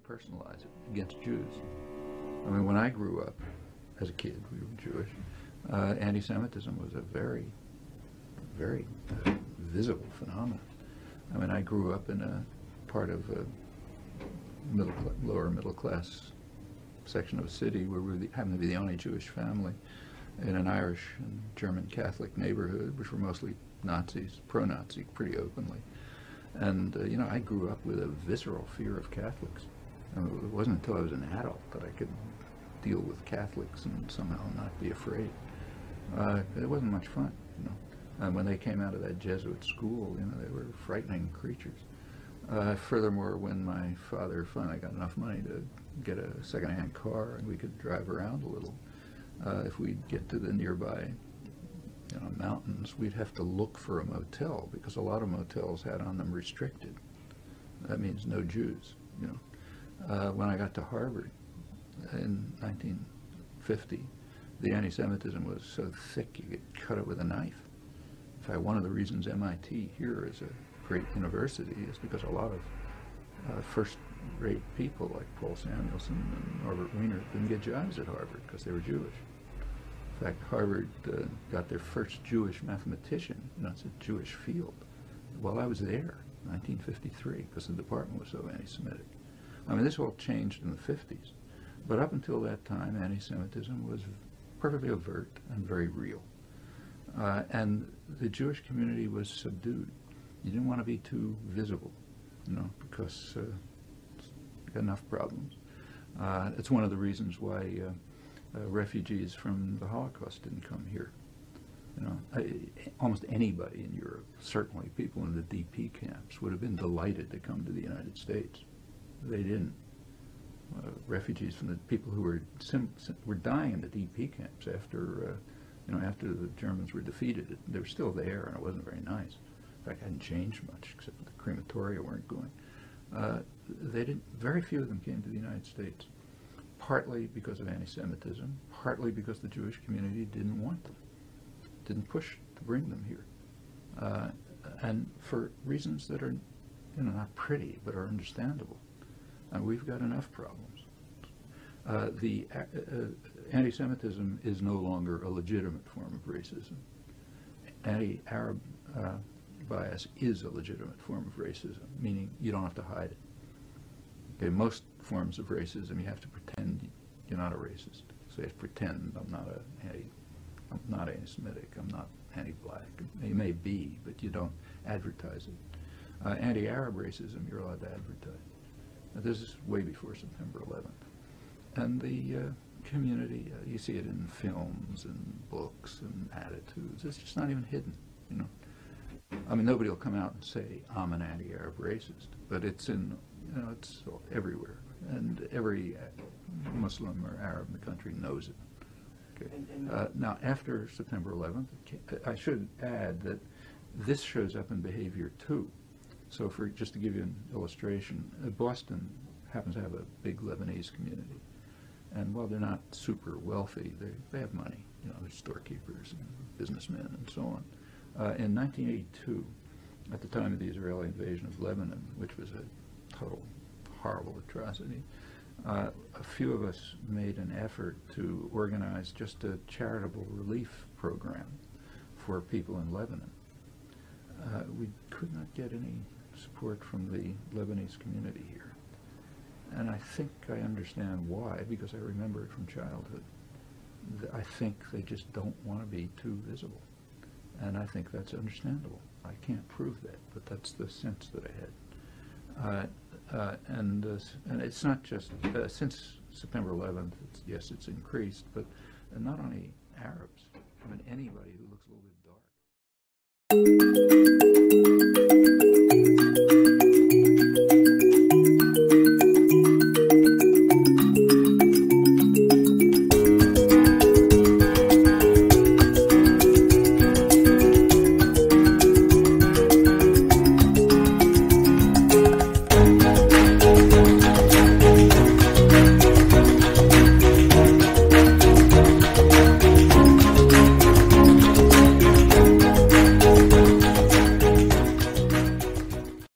personalize it against Jews. I mean, when I grew up as a kid, we were Jewish, anti-Semitism was a very, very visible phenomenon. I mean, I grew up in a part of a lower middle class section of a city where we happened to be the only Jewish family in an Irish and German Catholic neighborhood, which were mostly Nazis, pro-Nazi, pretty openly. And, you know, I grew up with a visceral fear of Catholics. And it wasn't until I was an adult that I could deal with Catholics and somehow not be afraid. It wasn't much fun, you know. And when they came out of that Jesuit school, you know, they were frightening creatures. Furthermore, when my father finally got enough money to get a second-hand car and we could drive around a little, if we'd get to the nearby mountains, we'd have to look for a motel because a lot of motels had on them restricted. That means no Jews, you know. When I got to Harvard in 1950, the anti-Semitism was so thick you could cut it with a knife. In fact, one of the reasons MIT here is a great university is because a lot of first-rate people like Paul Samuelson and Norbert Wiener didn't get jobs at Harvard because they were Jewish. In fact, Harvard got their first Jewish mathematician, you know, it's a Jewish field, while I was there, 1953, because the department was so anti-Semitic. I mean, this all changed in the 50s, but up until that time, anti-Semitism was perfectly overt and very real. And the Jewish community was subdued. You didn't want to be too visible, you know, because you got enough problems. It's one of the reasons why refugees from the Holocaust didn't come here. You know, almost anybody in Europe, certainly people in the DP camps, would have been delighted to come to the United States. They didn't. Refugees from the people who were dying in the DP camps after, after the Germans were defeated. They were still there, and it wasn't very nice. In fact, it hadn't changed much, except that the crematoria weren't going. Very few of them came to the United States, partly because of anti-Semitism, partly because the Jewish community didn't want them, didn't push to bring them here, and for reasons that are, not pretty, but are understandable. And we've got enough problems. The anti-Semitism is no longer a legitimate form of racism. Anti-Arab bias is a legitimate form of racism, meaning you don't have to hide it. Okay, most forms of racism, you have to pretend you're not a racist. So you have to pretend I'm not anti-Semitic, I'm not anti-black. You may be, but you don't advertise it. Anti-Arab racism, you're allowed to advertise. Now, this is way before September 11th. And the community, you see it in films and books and attitudes. It's just not even hidden, you know. I mean, nobody will come out and say, I'm an anti-Arab racist, but it's in, it's everywhere. And every Muslim or Arab in the country knows it. Okay. Now, after September 11th, I should add that this shows up in behavior too. So just to give you an illustration, Boston happens to have a big Lebanese community. And while they're not super wealthy, they have money. You know, they're storekeepers and businessmen and so on. In 1982, at the time of the Israeli invasion of Lebanon, which was a total horrible atrocity, a few of us made an effort to organize just a charitable relief program for people in Lebanon. We could not get any support from the Lebanese community here. And I think I understand why, because I remember it from childhood. I think they just don't want to be too visible. And I think that's understandable. I can't prove that, but that's the sense that I had. And it's not just, since September 11th, it's increased, but not only Arabs, I mean anybody who looks a little bit dark.